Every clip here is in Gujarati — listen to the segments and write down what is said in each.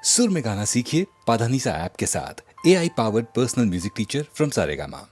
सुर में गाना सीखिए पाधानीसा ऐप के साथ। AI powered personal music teacher from Saregama.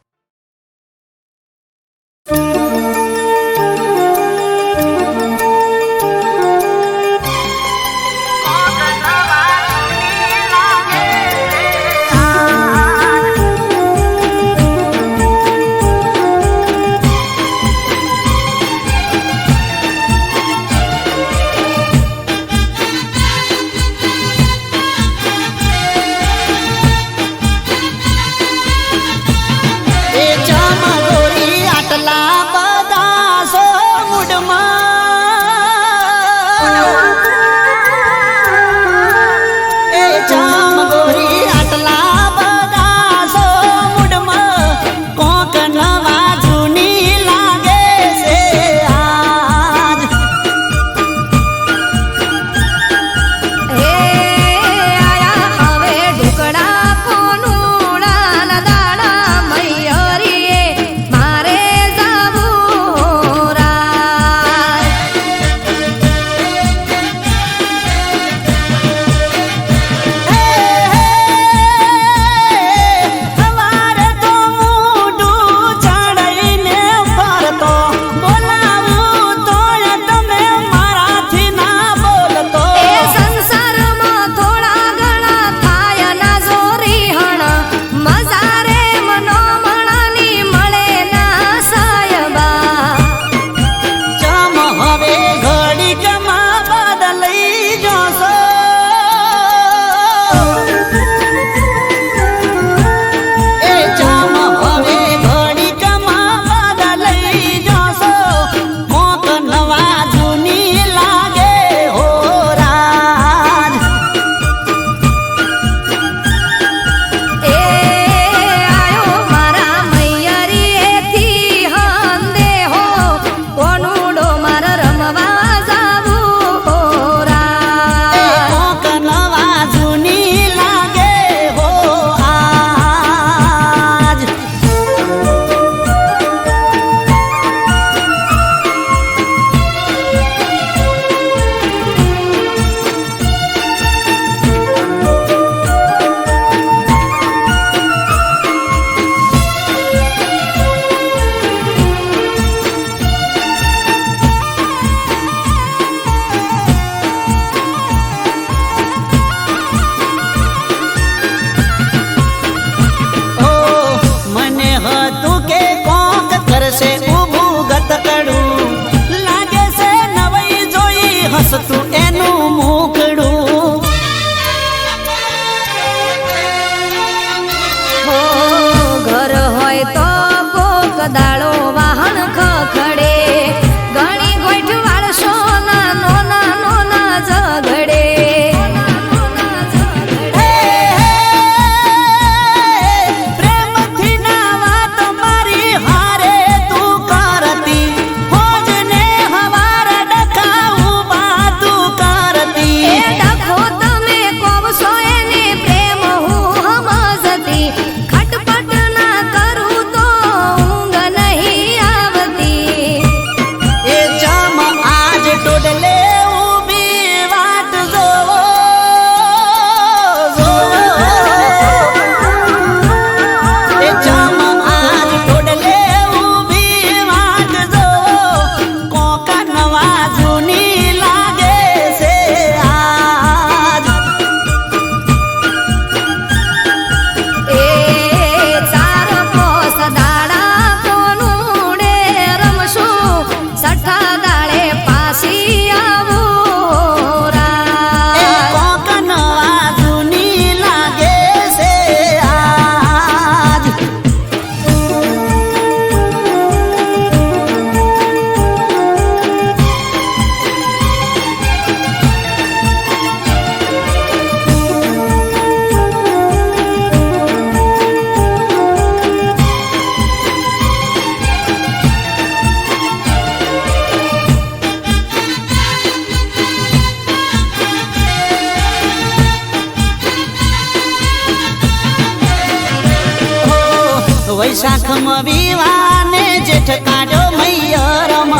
वैशाख विवाने जेठ काट्यो मैयरम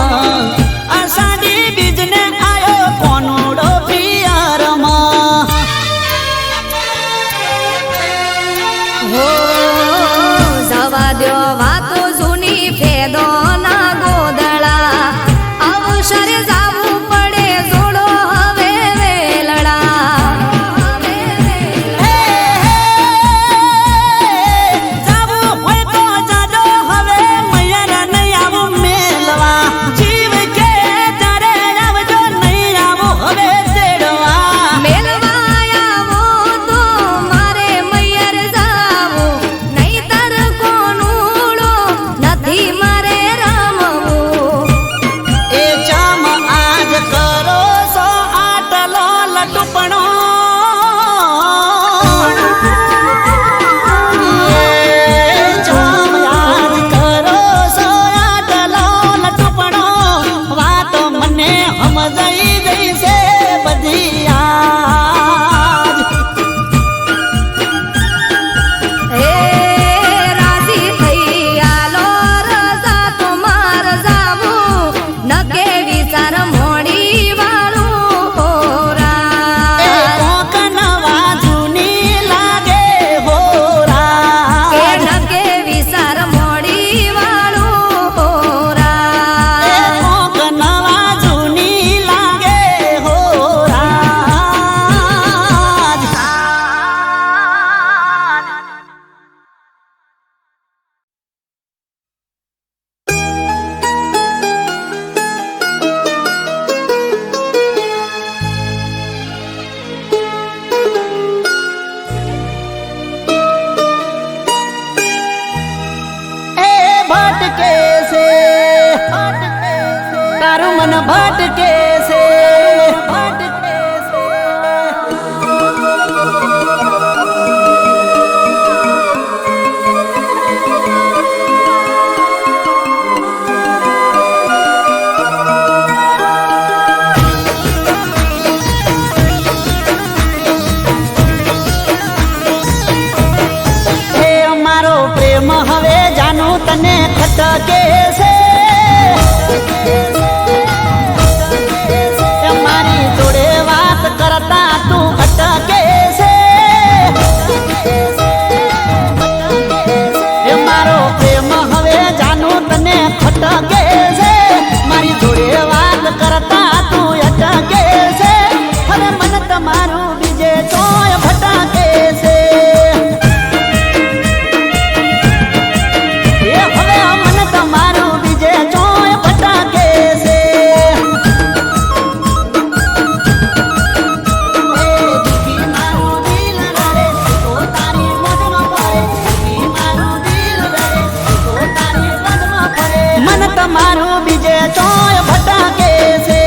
अषाढी बिजने आयो पनुडो पियरम મન ભટકે છે ભટકે છે મારો પ્રેમ હવે જાનું તને ખટકે છે મારી જોડે વાત કરતા તું અટકે છે મારો પ્રેમ હવે જાનું તને ખટકે છે મારી જોડે વાત કરતા તું અટકે છે હવે મન તમારું બીજે ચોય ભટકે છે હવે મન તમારું બીજે ચોય ભટકે છે દુખી મારું દિલ રડે તો તારી મદમાં પડે દુખી મારું દિલ રડે તો તારી મદમાં પડે મન તમારું બીજે ચોય ભટકે છે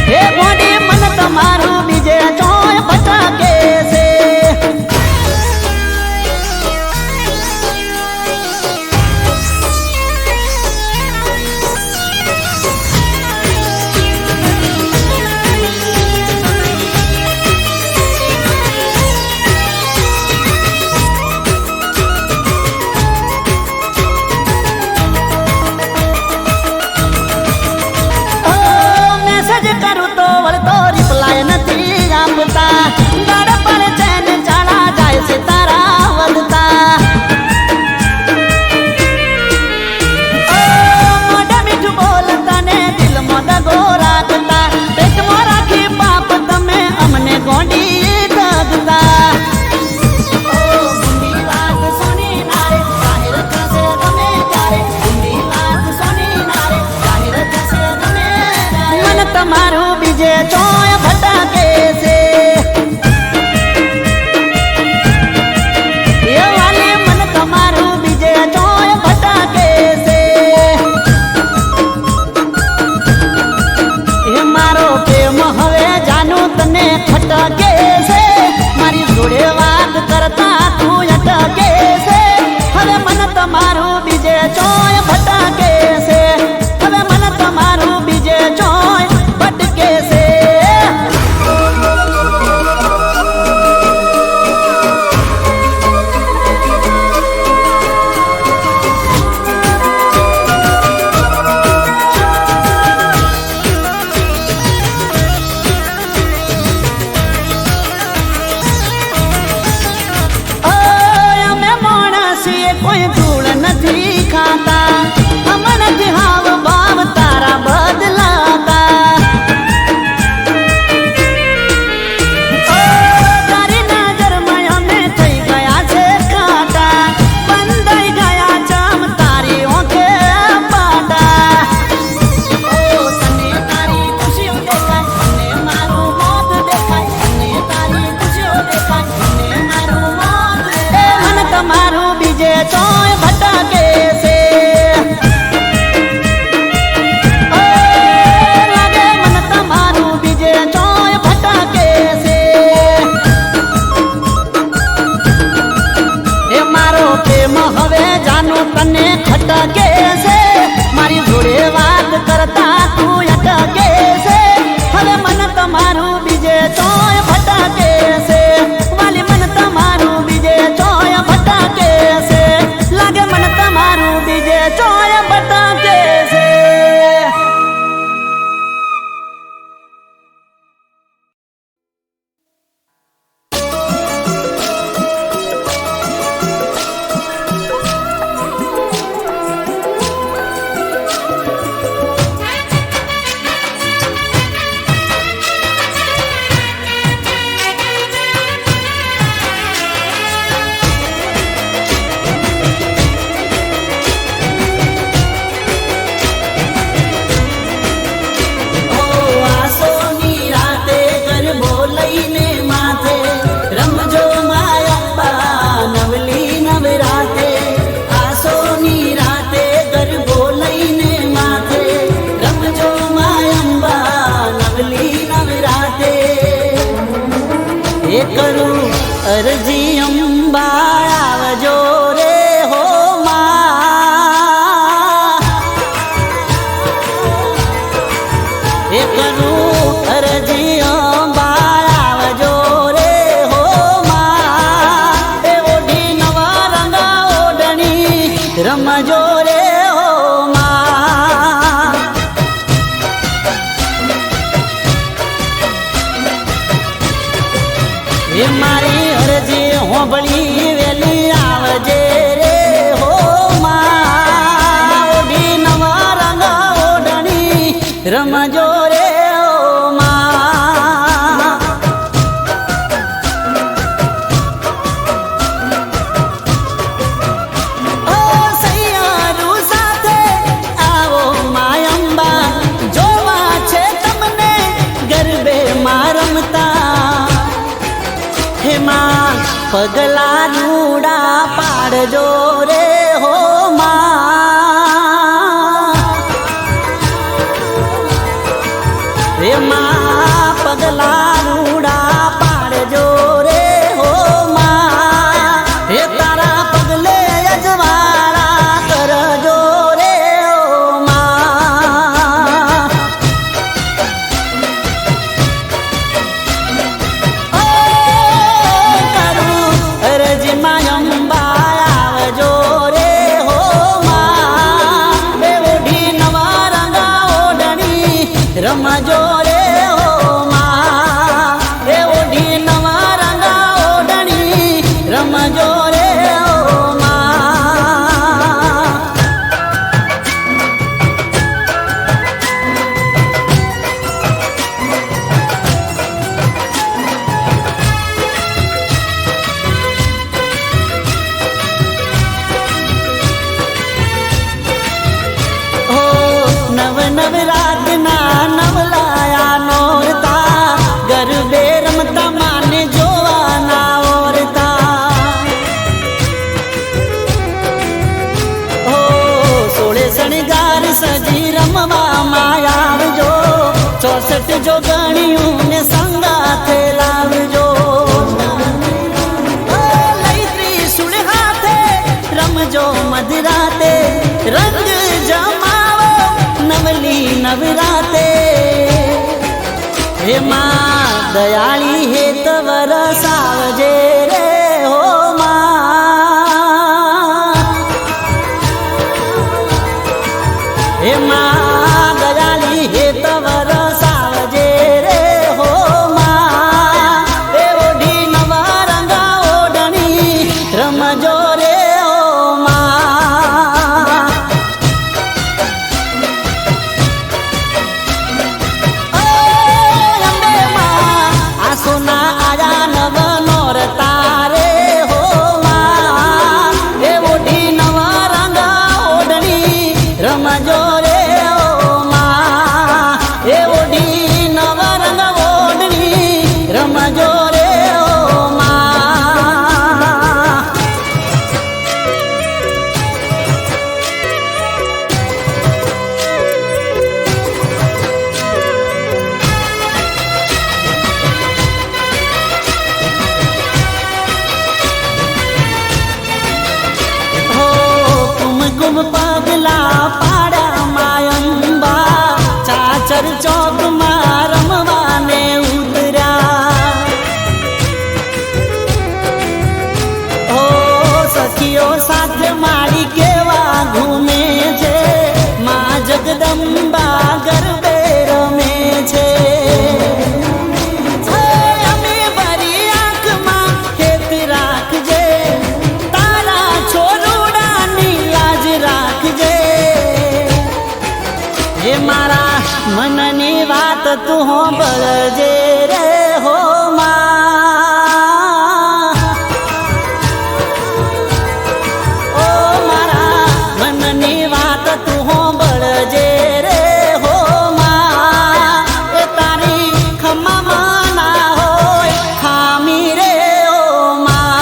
હે ગોડી મન તમારું બીજે ચોય ભટકે છે મેસેજ કરું તો વળતો રિપ્લાય નથી આપતા દાડ પર ચેન ચાળા જાય છે તારા વધતા મોઢે મીઠું બોલતા ને દિલમાં દગો રાખતા પેટમાં રાખી પાપ તમે અમને ગોંડી દગતા ઊંડી વાત સુની નારે જાહેર થશે ગમે ત્યારે ઊંડી વાત સુની નારે જાહેર થશે ગમે મન તમારું બીજે ચોય ભટકે છે એ વાલે મન તમારું બીજે ચોય ભટકે છે એ મારો પ્રેમ હવે જાનું તને ખટકે છે મારી જોડે વાત કરતા તું અટકે છે હવે મન તમારું બીજે ચોય ભટકે છે હવે મન તમારું બીજે ચોય ભટકે છે ઓય અમે માણસીએ કોઈ ધૂળ નથી ખાતા અમણથી હાવ ભાવ તારા બદલાતા તારી નજરમાં અમે થઈ ગયા છે કાંટા બંધાઈ ગયા ચામ તારી ઓંખે પાટા તને તારી ખુશીઓ દેખાય મને મારું મોત દેખાય તને તારી ખુશીઓ દેખાય મને મારું મોત દેખાય મન તમારું બીજે ચોય ભટકે છે લાગે મન તમારું બીજે ચોય ભટકે છે એ મારો પ્રેમ હવે જાનું તને ખટકે છે મારી જોડે વાત કરતા તું અટકે છે હવે મન તમારું બીજે ચોય ભટકે છે વાલી મન તમારું બીજે ચોય ભટકે છે લાગે મન તમારું બીજે ચોય ભટકે છે કરું અરજી અંબા આવજો રે હો માં એ કરું અરજી અંબા આવજો રે હો માં એ ઓઢી નવા રંગા ઓઢણી રમજો રે હો માં એ મારી અરજી હોંભળી વેલી આવજે રે હો માં ઓઢી નવા રંગા ઓઢણી રમજો રે હો માં ઓ સૈયારું સાથે આવો માયંબા જોવા છે તમને ગરબે માં રમતા હેમાં પગલા રૂડા પાડજો રે હો માં હેમાં પગલા રૂડા પાડજો રે હો માં હે તારા પગલે અજવાળા કરજો રે હો માં રમજો રે હો માં એ ઓઢી નવા રંગા ઓઢણી રમજો રે હો માં હો નવ નવ રાતના નવલાયા નોરતા ગરબે રમતા માને જોવાના ઓરતા હો સોળે શણગાર સજી રમવા માં આવજો 64 જો ગણ્યું ને સંગાથે લાવજો લઈ ત્રિશુળ હાથે રમજો મધરાતે રંગ જમાવો નવલી નવરાતે હે માં દયાળી હેત વરસાવજે રે હો માં હે માં દયાળી હેત વરસાવજે રે હો માં એ ઓઢી નવા રંગા ઓઢણી રમજો રે હો માં સોના આયા નવ નોરતા રે હો માં એ ઓઢી નવા રંગા ઓઢણી રમજો રે હો માં એ ઓઢી નવા રંગા ઓઢણી રમજો રે હો માં પગલા પાડા માયંબા ચાચર ચોક માં રમવાને ઉતર્યા હો સખીઓ સાથે મારી કેવા ઘૂમે છે માં જગદંબા ગરબે રમે છે અમે ભરી આંખમાં હેત રાખજે તારા છોરુડાની લાજ રાખજે હે મારા મનની વાત તું હોંભળજે રે હો માં ઓ મારા મનની વાત તું હોંભળજે રે હો માં એ તારી ખમામાં ના હોય ખામી રે હો માં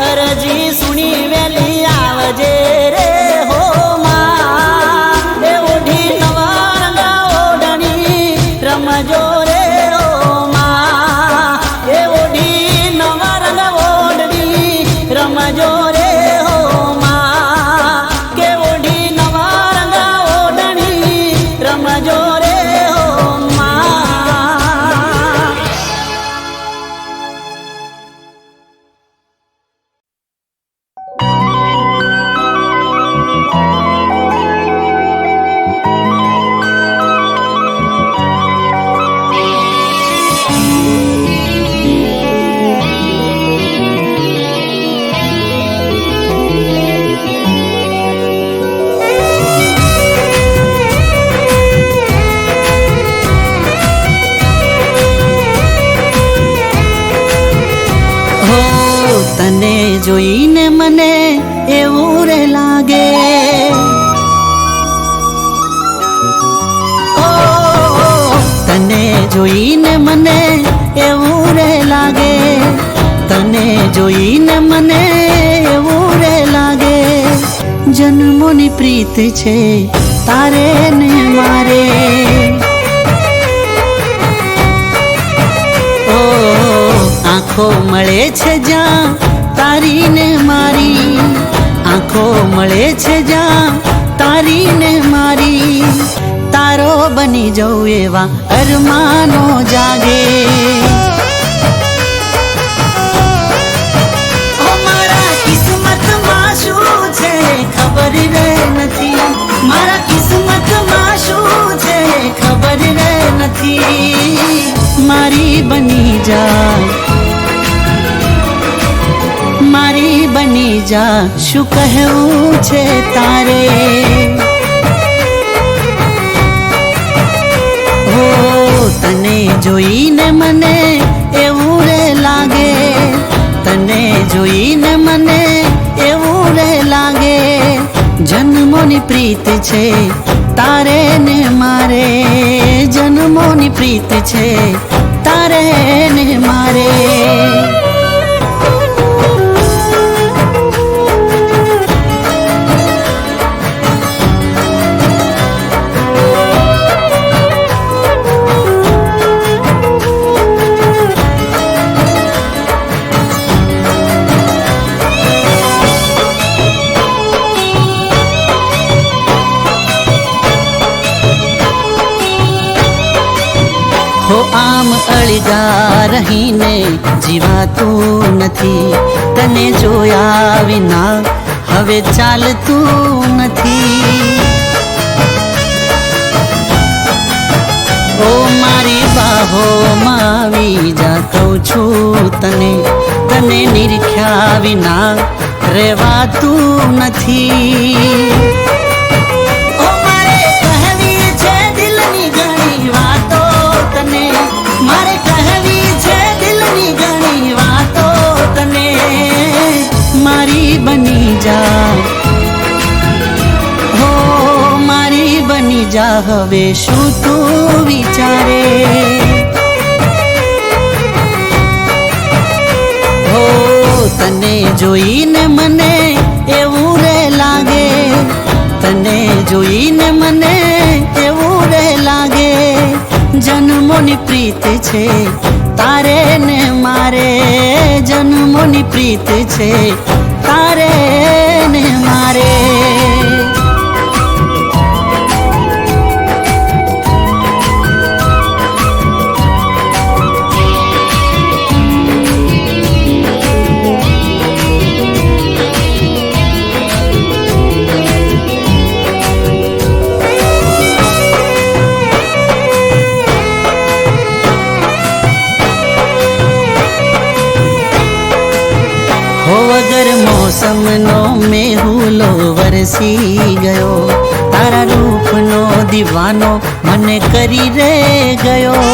અરજી સુણી વેલી જોઈને મને એવું રે લાગે, તને જોઈને મને એવું રે લાગે, જન્મોની પ્રીત છે તારે ને મારે. ઓ આંખો મળે છે જ્યાં તારી ને મારી, આંખો મળે છે જ્યાં તારી ને મારી, તારો બની જવું એવા અરમાનો જાગે. ઓ મારા કિસ્મતમાં શું છે ખબર રે નથી, મારા કિસ્મતમાં શું છે ખબર રે નથી, મારી બની જા, મારી બની જા, શું કહેવું છે તારે. હો તને જોઈને મને એવું રે લાગે, તને જોઈને મને એવું રે લાગે, જન્મોની પ્રીત છે તારે ને મારે, જન્મોની પ્રીત છે તારે ને મારે. હો આમ અળગા રહીને જીવાતું નથી, તને જોયા વિના હવે ચાલતું નથી. ઓ મારી બાહોમાં આવી જા કહું છું તને, તને નિરખ્યા વિના રહેવાતું નથી. ઓ મારે કહેવી છે દિલની ઘણી વાતો તને, મારે કહેવી છે દિલની ઘણી વાતો તને, મારી બની જા, હો મારી બની જા, હવે શું તું વિચારે. હો તને જોઈને મને એવું રે લાગે, તને જોઈને મને એવું રે લાગે, જન્મોની પ્રીત છે તારે ને મારે, જન્મોની પ્રીત છે તારે ને મારે. વગર મોસમનો મેહુલો વરસી ગયો, તારા રૂપનો દીવાનો મને કરી રે ગયો.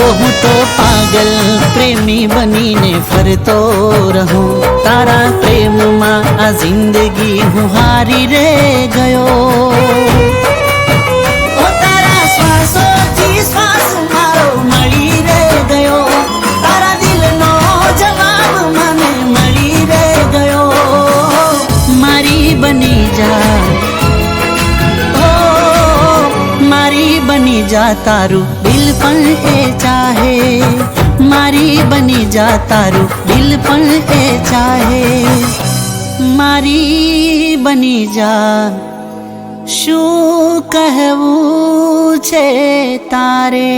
ઓ હું તો પાગલ પ્રેમી બનીને ફરતો રહું, તારા પ્રેમમાં આ જિંદગી હું હારી રે ગયો. ઓ તારા શ્વાસોથી શ્વાસ મારો મળી રે ગયો, તારા દિલનો જવાબ મને મળી રે ગયો, મારી બની જા, ઓ મારી બની જા, તારું દિલ પણ એ ચાહે, મારી બની જા, તારું દિલ પણ એ ચાહે, મારી બની જા, શું કહેવું છે તારે.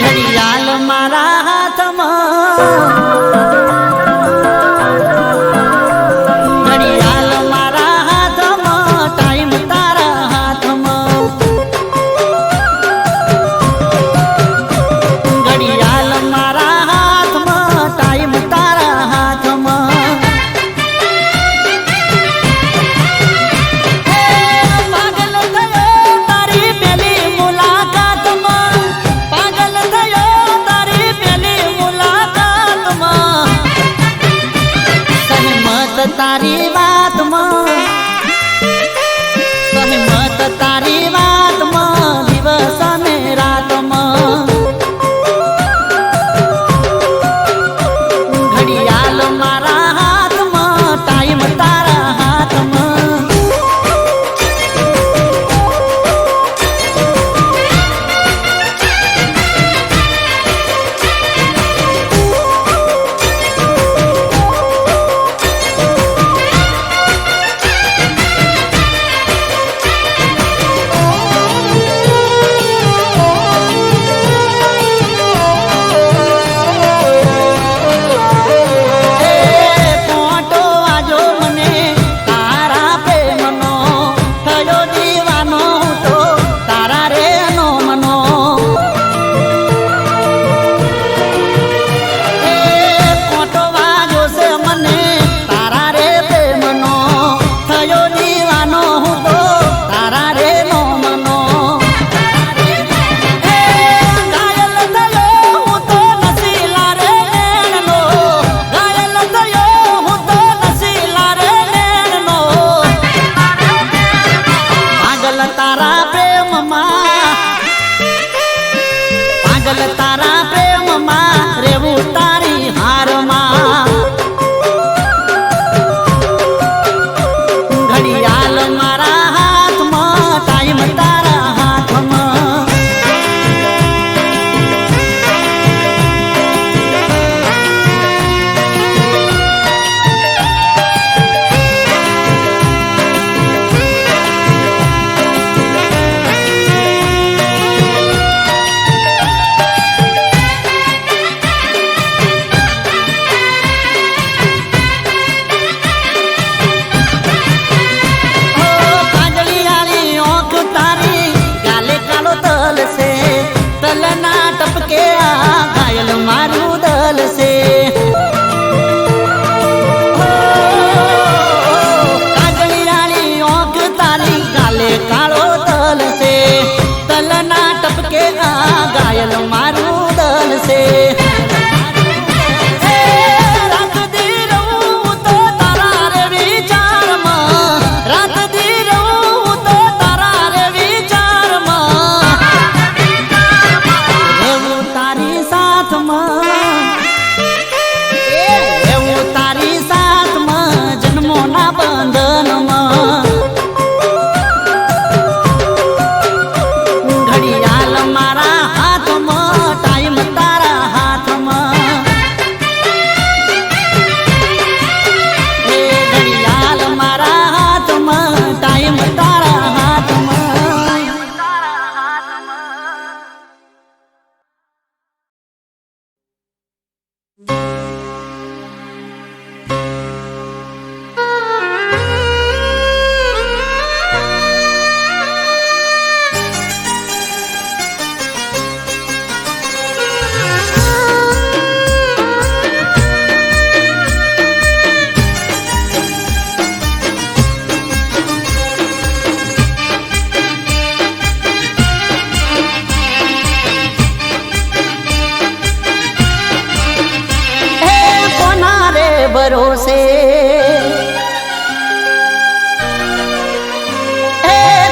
ઘડિયાળ મારા ઘાયલ મારું દલ છે રાત દી રહું તો તારા રે વિચારમાં રાત દી રહું તો તારા રે વિચારમાં એવું તારી સાથમાં એવું તારી સાથમાં જન્મોના બંધનમાં ઘડિયાળ મારા હાથમાં ટાઈમ તારા હાથમાં એ ઘડિયાળ મારા હાથમાં ટાઈમ તારા હાથમાં ભરોસે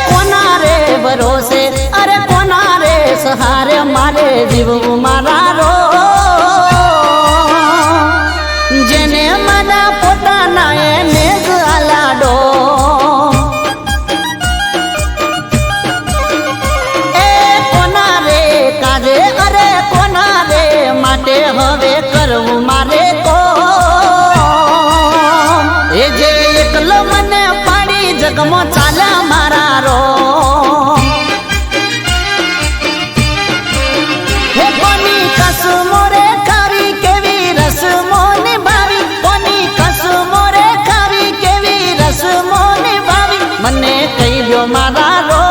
કોના રે ભરોસે અરે કોના રે સહારે મારે જીવવું મારા રો જેને મને પોતાના એને જ આલાડો કોના રે કાજે અરે કોના રે માટે હવે કરવું મારે જે એકલો મને પાડી જગમો ચાલ્યા મારા રો હે કોની કસમો રે ખાવી કેવી રસમો નિભાવી કોની કસમો રે ખાવી કેવી રસમો નિભાવી મને કહી દો મારા રો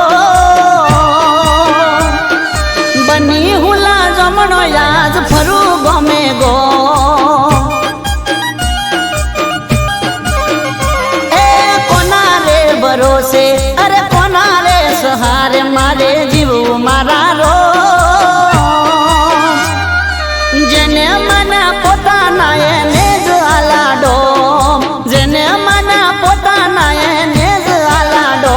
બની હુલા જમણો યાદ ફરું ગમે ગો ભરોસે અરે કોના રે સહારે મારે જીવવું મારા રો જેને મને પોતાના એને જ આલાડો જેને મને પોતાના એને જ આલાડો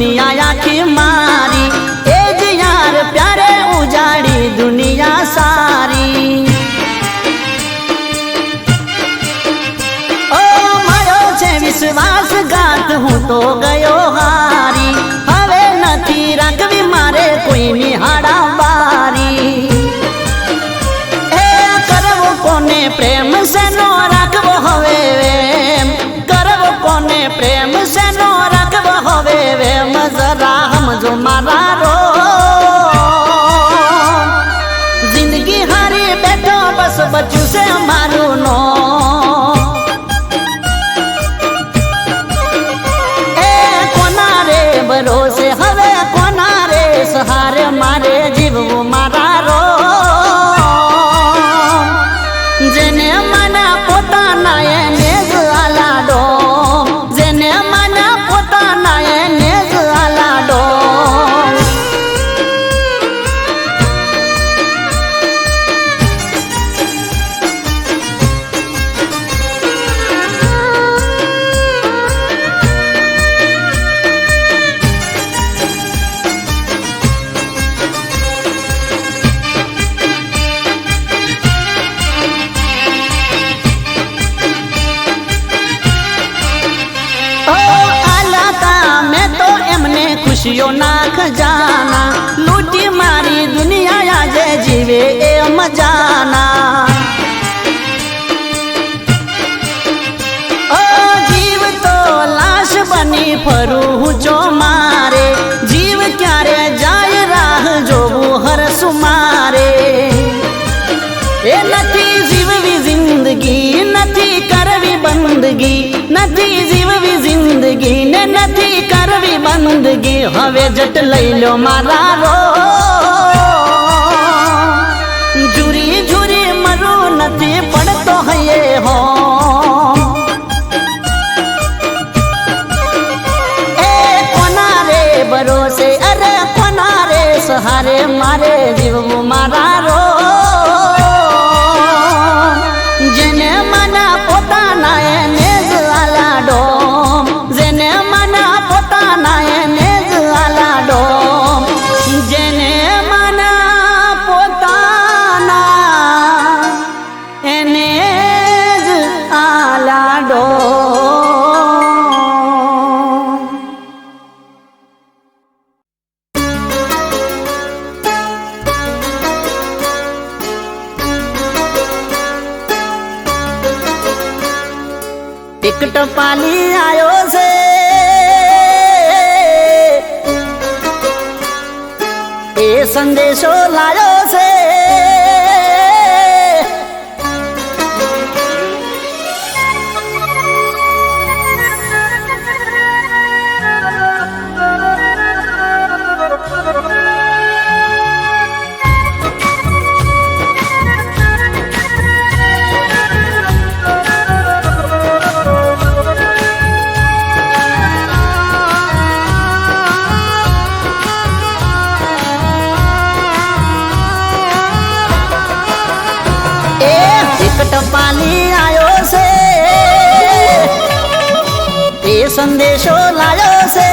दुनिया आखी मारी एज यार प्यारे उजाड़ी दुनिया सारी ओ मारो छे विश्वासघात हूँ तो गयो हारी हवे नथी राखवी मारे कोई निहाड़ा बारी ए करवो कोने प्रेम से नो राखवो हवे करवो कोने प्रेम से नो राखवो हवे जरा समझो मारा रो जिंदगी हारी बैठो बस बच्चू से मारू नो कोना रे भरोसे हवे कोना रे सहारे मारे जीवવું मारा रो जेने मना पोताना એને જ આલાડો જેને મના પોતાના એને જ આલાડો खुशियों ना खजाना लूटी मारी दुनिया आजे जीवे ए मजाना ओ जीव तो लाश बनी फरू जो मारे जीव क्यारे जाय राह जो हर सुमारे હવે જટ લઈ લો મારા રો ઝુરી ઝુરી મરું નથી પડતો હૈયે હો એ કોના રે ભરોસે અરે કોના રે સહારે મારે જીવવું મારા રો જેને મના પોતાના એને જ આલાડો જેને મના પોતાના એને જ આલાડો જેને મના પોતાના એને જ આલાડો એક ટપાલી આયો છે એ સંદેશો લાયો છે ટપાલી આયો છે એ સંદેશો લાયો છે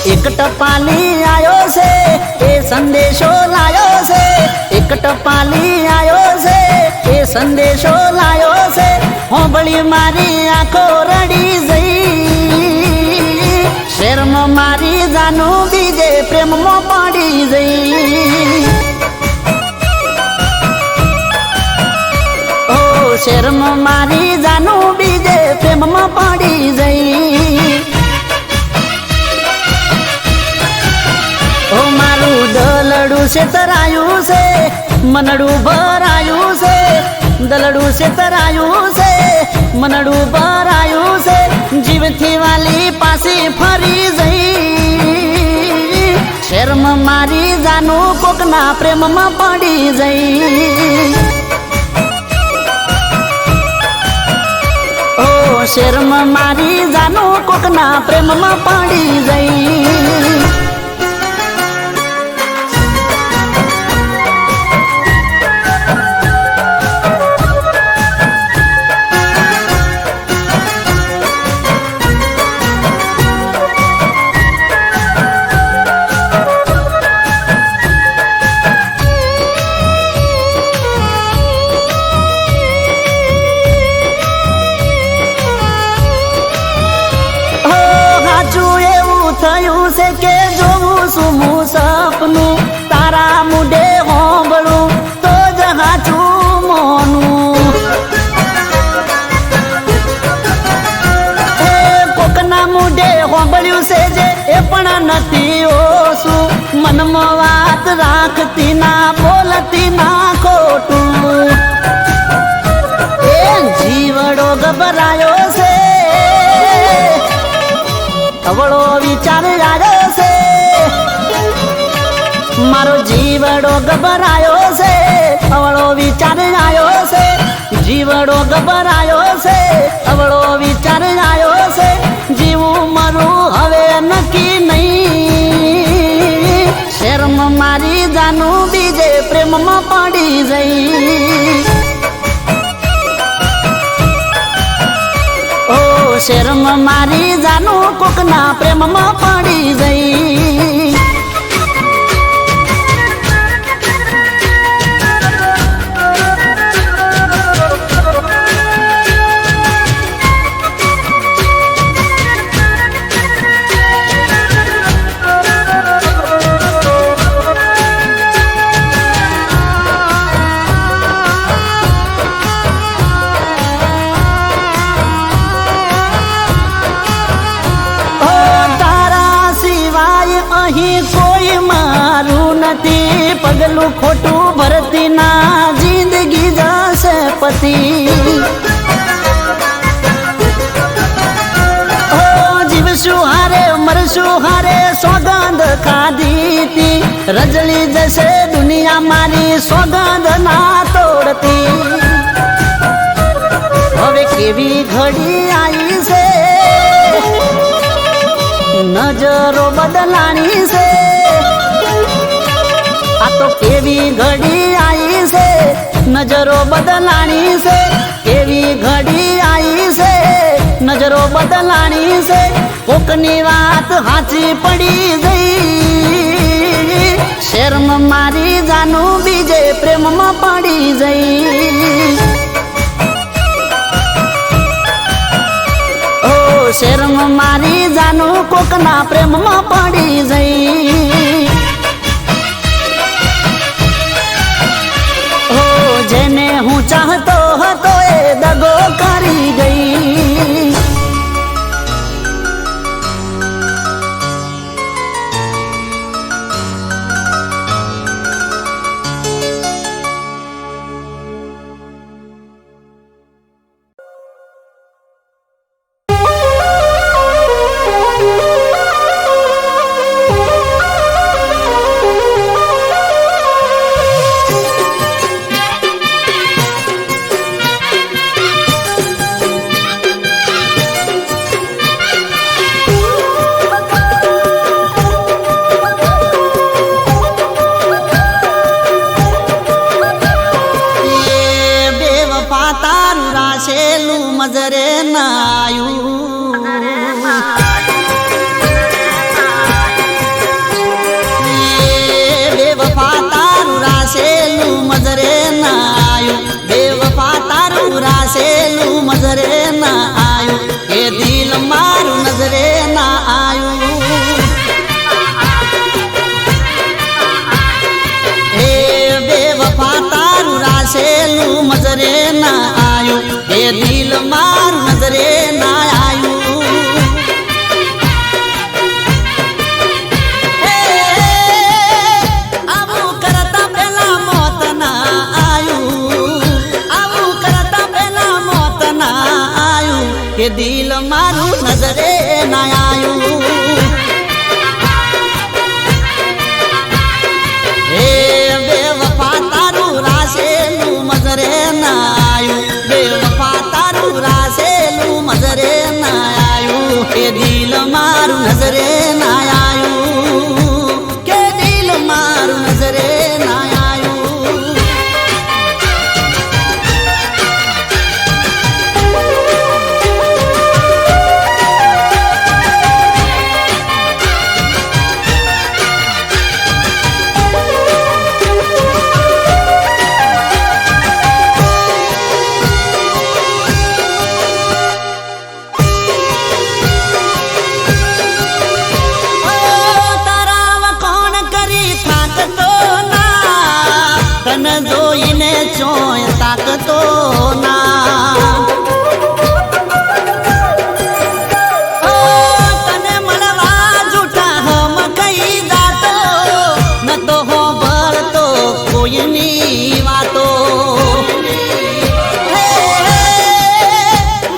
એક ટપાલી આયો છે એ સંદેશો લાયો છે એક ટપાલી આયો છે એ સંદેશો લાયો છે હોંભળી મારી આંખો રડી જઈ શેરમાં મારી જાનું બીજે પ્રેમમાં પડી જઈ શેરમાં મારી જાનું બીજે પ્રેમમાં પડી જઈ ઓ મારું દલડું છે તરાયું છે મનડું ભરાયું છે દલડું છે તરાયું છે મનડું ભરાયું છે જીવથી વાલી પાસે ફરી જઈ શેરમાં મારી જાનું કોકના પ્રેમમાં પડી જઈ શેરમાં મારી જાનું કોકના પ્રેમમાં પડી જઈ થયું છે કે જોવું છું હું સપનું તારા મુડે હોંભળું તો જ હાચું મોનું એ કોકના મુડે હોંભળ્યું છે જે એ પણ નથી ઓછું મનમાં વાત રાખતી ના બોલતી ના ખોટું એ જીવડો ગભરાયો છે અવળો વિચાર આવ્યો છે મારો જીવડો ગભરાયો છે અવળો વિચાર આવ્યો છે જીવડો ગભરાયો છે અવળો વિચાર આવ્યો છે જીવું મરું હવે નક્કી નહીં શેરમાં મારી જાનું બીજે પ્રેમમાં પડી જઈ શેરમાં મારી જાનું કોકના પ્રેમમાં પડી જઈ પગલું ખોટું ભરતી ના જિંદગી જશે પતિ જીવશું હારે રજળી જશે દુનિયા મારી સોગંદ ના તોડતી હવે કેવી ઘડી આવી છે નજરો બદલાણી છે આ તો કેવી ઘડી આવી છે નજરો બદલાણી છે કેવી ઘડી આવી છે નજરો બદલાણી છે કોકની વાત હાચી પડી ગઈ શેરમાં મારી જાનું બીજે પ્રેમમાં પડી જઈ ઓ શેરમાં મારી જાનું કોકના પ્રેમમાં પડી જઈ ઓ જેને હું ચાહતો હતો એ દગો કરી ગઈ મજરે નાયું બેવફા તારું રાસેલું મજરે નાયું બેવફા તારું રાસેલું મજરે ના આયું એ દિલ મારું નજરે ના આયું એ બેવફા તારું રાસેલું મજરે ના આયું એ દિલ મારું નજરે ના આયું આવું કરતા પેલા મોત ના આયું આવું કરતા પેલા મોત ના આયું એ દિલ મારું નજરે ના આયું એ બેવફા તારું રાસેલું મજરે ના આયું બેવફા તારું રાસેલું મજરે ના આયું કે દિલ મારું નજરે ના આયું કે દિલ મારું નજરે ના આયું તન જોઈને ચોય તાકતો ના તને મળવા જૂઠા હમ કઈ જાતો ન તો હો ભરતો કોઈની વાતો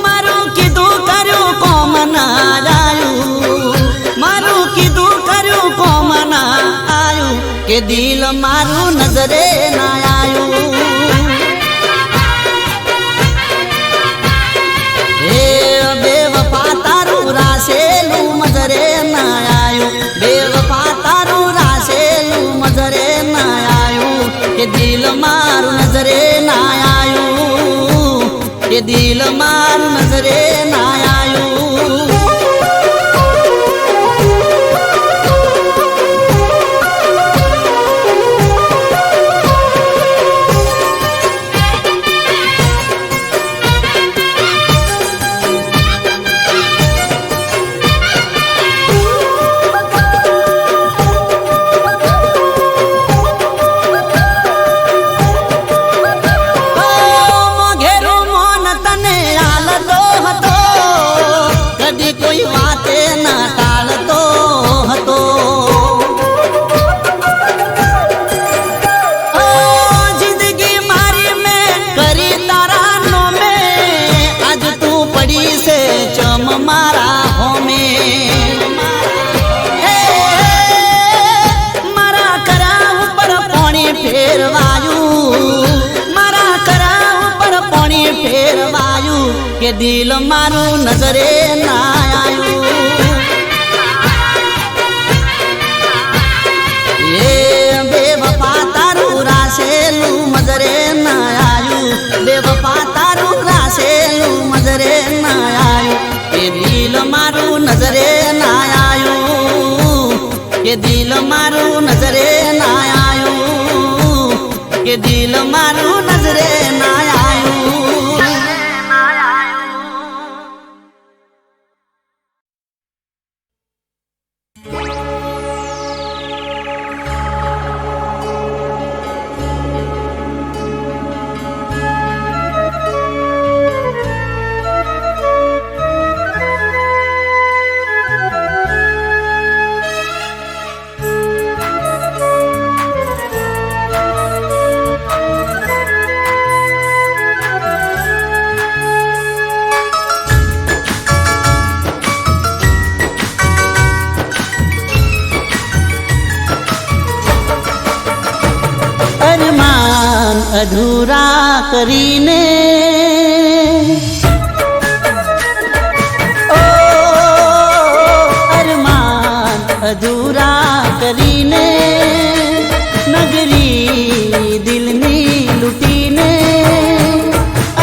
મારું કીધું કર્યું કોમ ના આયું મારું કીધું કર્યું કોમ ના આયું કે દિલ મારું નજરે ના આયું એ બેવફા તારું રાસેલું મજરે ના આયું બેવફા તારું રાસેલું મજરે ના આયું કે દિલ મારું નજરે ના આયું કે દિલ મારું નજરે ના આયું કે દિલ મારું નજરે ના આયું એ બેવફા તારું રાસેલું મજરે ના આયું બેવફા તારું રાસેલું મજરે ના આયું કે દિલ મારું નજરે ના આયું કે દિલ મારું નજરે ના આયું કે દિલ મારું નજરે ના આયું અધૂરા કરીને ઓ અરમાન અધૂરા કરીને નગરી દિલની લૂટીને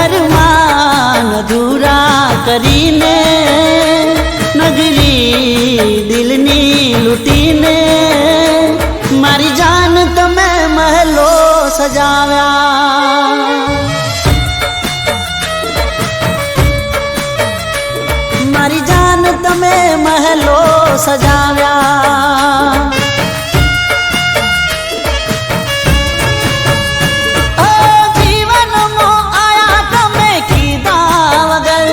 અરમાન અધૂરા કરીને નગરી દિલની લૂટીને મારી જાન તમે મહેલો સજાવ્યા મારી જાન તમે મહેલો સજાવ્યા જીવનમાં આયા તમે કીધા વગર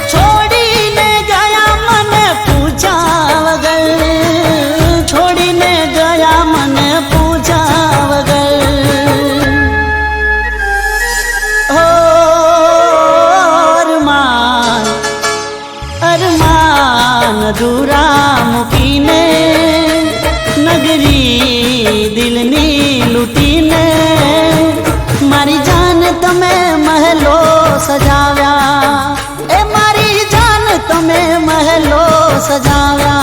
છોડીને ગયા મને પૂછ્યા વગર છોડીને ગયા મને પૂછ્યા વગર અધૂરા મૂકીને નગરી દિલની લૂટીને મારી જાન તમે મહેલો સજાવ્યા એ મારી જાન તમે મહેલો સજાવ્યા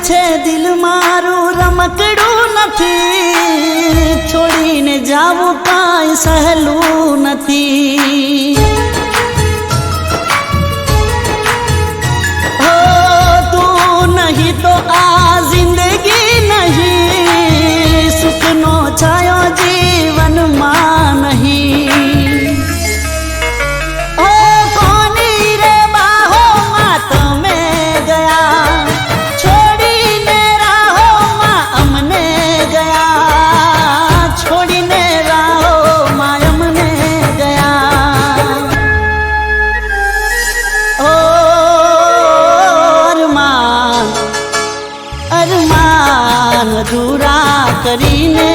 છે દિલ મારું રમકડું નથી છોડીને જાવું કાંઈ સહેલું નથી હો તું નહીં તો આ જિંદગી નહીં સુખનો છાયો જીવનમાં નહીં ઓ કોની રે બાહોમાં તમે ગયા અધૂરા કરીને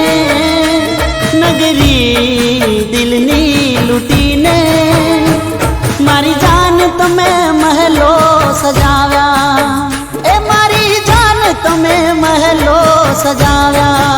નગરી દિલની લૂટીને મારી જાન તમે મહેલો સજાવ્યા એ મારી જાન તમે મહેલો સજાવ્યા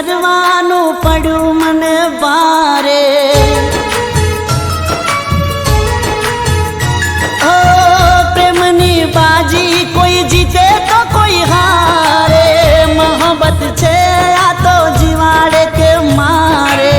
કરવાનું પડ્યું મને વારે ઓ પ્રેમની બાજી કોઈ જીતે તો કોઈ હારે મોહબ્બત છે આ તો જીવાડે કે મારે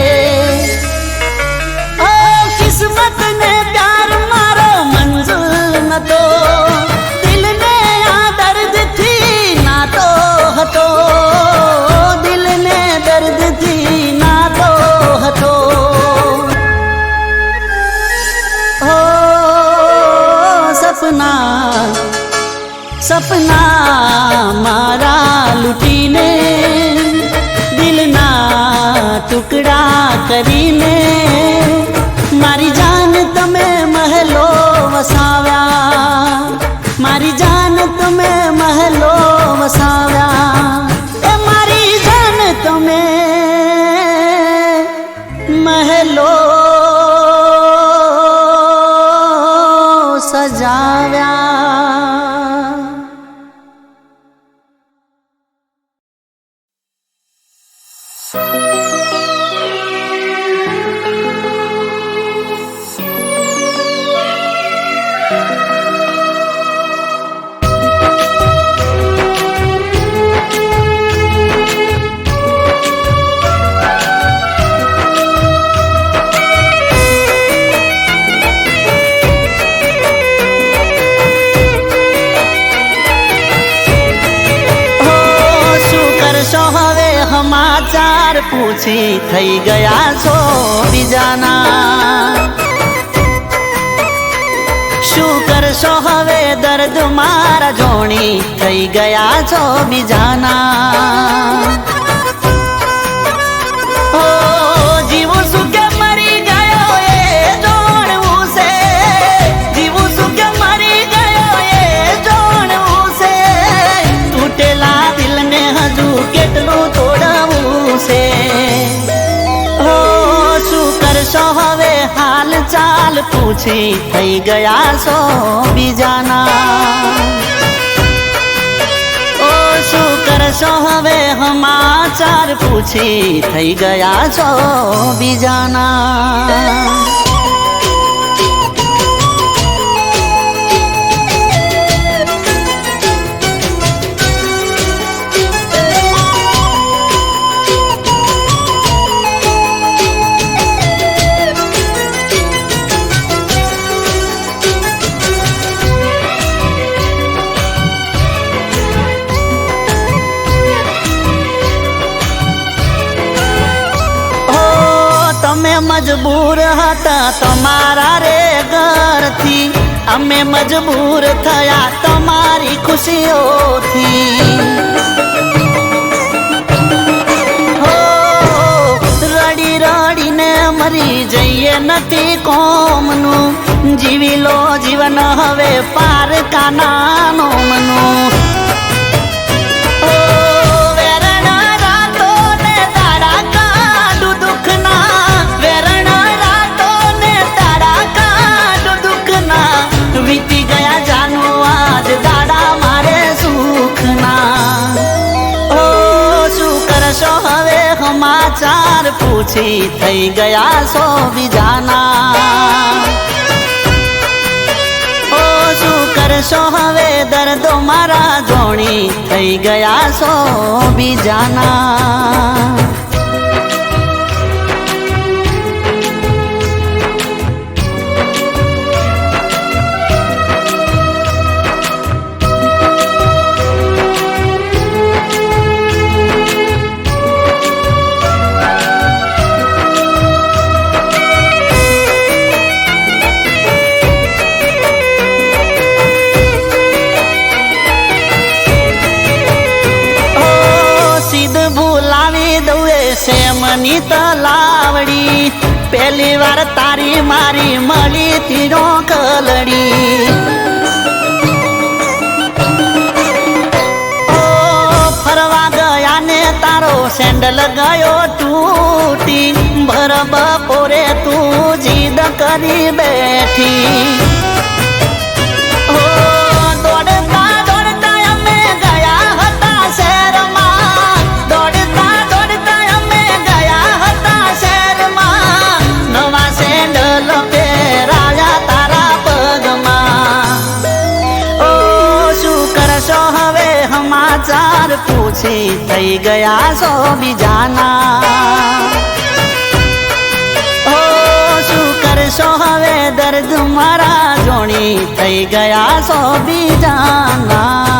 સમાચાર પૂછી થઈ ગયા છો બીજાના શું કરશો હવે દર્દ મારા જોણી થઈ ગયા છો બીજાના ઓ જીવું શું કે મરી ગયો એ જોણવું છે જીવું શું કે મરી ગયો એ જોણવું છે તૂટેલા દિલને હજુ કેટલું તોડવું છે ઓ શું કરશો હવે હાલ ચાલ પૂછી થઈ ગયા છો બીજાના ઓ શું કરશો હવે સમાચાર પૂછી થઈ ગયા છો બીજાના અમે મજબૂર હતા તમારા રે ઘરથી અમે મજબૂર થયા તમારી ખુશીઓથી હો રડી રડીને મરી જઈએ નથી કોમનું જીવી લો જીવન હવે પારકાનાનો મનું વીતી ગયા જાનું આજ દાડા મારે સુખના ઓ શું કરશો હવે સમાચાર પૂછી થઈ ગયા છો બીજાના ઓ શું કરશો હવે દર્દ મારા જોણી થઈ ગયા છો બીજાના સેમની તલાવડી પહેલી વાર તારી મારી મળી તીરો કલડી ઓ ફરવા ગયા ને તારો સેન્ડલ ગયો તૂટી ભર બપોરે તું જીદ કરી બેઠી સમાચાર પૂછી થઈ ગયા છો બીજાના ઓ શું કરશો હવે દર્દ મારા જોણી થઈ ગયા છો બીજાના